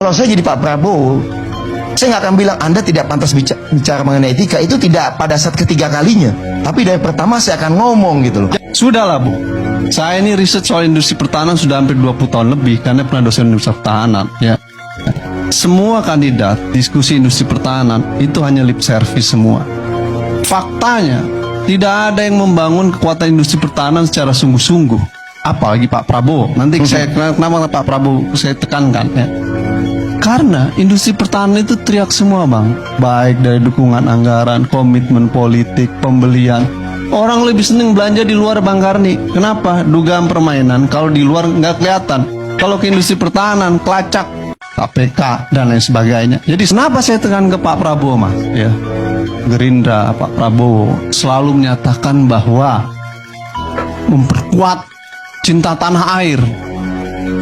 Kalau saya jadi Pak Prabowo, saya nggak akan bilang Anda tidak pantas bicara mengenai etika. Itu tidak pada saat ketiga kalinya, tapi dari pertama saya akan ngomong gitu loh. Sudahlah Bu, saya ini riset soal industri pertahanan sudah hampir 20 tahun lebih karena pernah dosen industri pertahanan ya. Semua kandidat diskusi industri pertahanan itu hanya lip service semua. Faktanya tidak ada yang membangun kekuatan industri pertahanan secara sungguh-sungguh. Apalagi Pak Prabowo. Nanti saya kenapa Pak Prabowo saya tekankan ya. Karena industri pertahanan itu teriak semua Bang, baik dari dukungan anggaran, komitmen politik, pembelian. Orang lebih seneng belanja di luar Bang Karni. Kenapa? Dugaan permainan. Kalau di luar nggak kelihatan. Kalau ke industri pertahanan, kelacak, KPK dan lain sebagainya. Jadi kenapa saya tekan ke Pak Prabowo Mas? Ya, Gerindra, Pak Prabowo selalu menyatakan bahwa memperkuat cinta tanah air,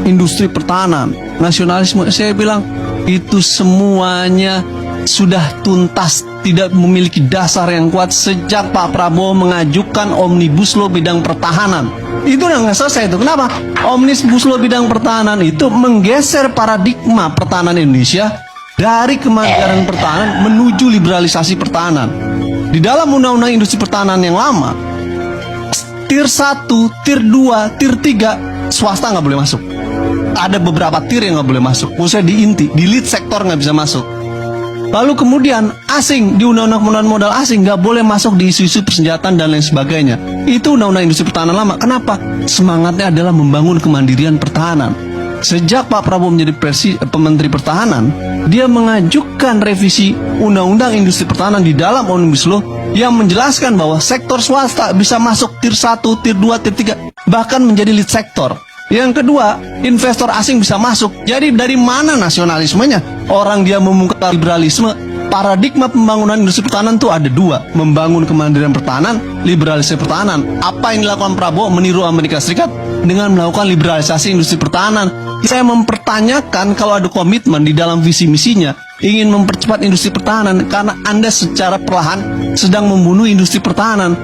industri pertahanan, nasionalisme. Saya bilang itu semuanya sudah tuntas, tidak memiliki dasar yang kuat sejak Pak Prabowo mengajukan Omnibus Law bidang pertahanan. Itu yang nggak selesai itu. Kenapa? Omnibus Law bidang pertahanan itu menggeser paradigma pertahanan Indonesia dari kemandirian pertahanan menuju liberalisasi pertahanan. Di dalam undang-undang industri pertahanan yang lama, tier 1, tier 2, tier 3 swasta nggak boleh masuk. Ada beberapa tier yang nggak boleh masuk. Khususnya di inti, di lead sektor nggak bisa masuk. Lalu kemudian asing, di undang-undang modal asing nggak boleh masuk di isu-isu persenjataan dan lain sebagainya. Itu undang-undang industri pertahanan lama. Kenapa? Semangatnya adalah membangun kemandirian pertahanan. Sejak Pak Prabowo menjadi Menteri Pertahanan, dia mengajukan revisi undang-undang industri pertahanan di dalam Omnibus Law yang menjelaskan bahwa sektor swasta bisa masuk tier 1, tier 2, tier 3, bahkan menjadi lead sektor. Yang kedua, investor asing bisa masuk. Jadi dari mana nasionalismenya? Orang dia membuka liberalisme. Paradigma pembangunan industri pertahanan itu ada dua. Membangun kemandirian pertahanan, liberalisasi pertahanan. Apa yang dilakukan Prabowo meniru Amerika Serikat dengan melakukan liberalisasi industri pertahanan. Saya mempertanyakan kalau ada komitmen di dalam visi misinya ingin mempercepat industri pertahanan karena Anda secara perlahan sedang membunuh industri pertahanan.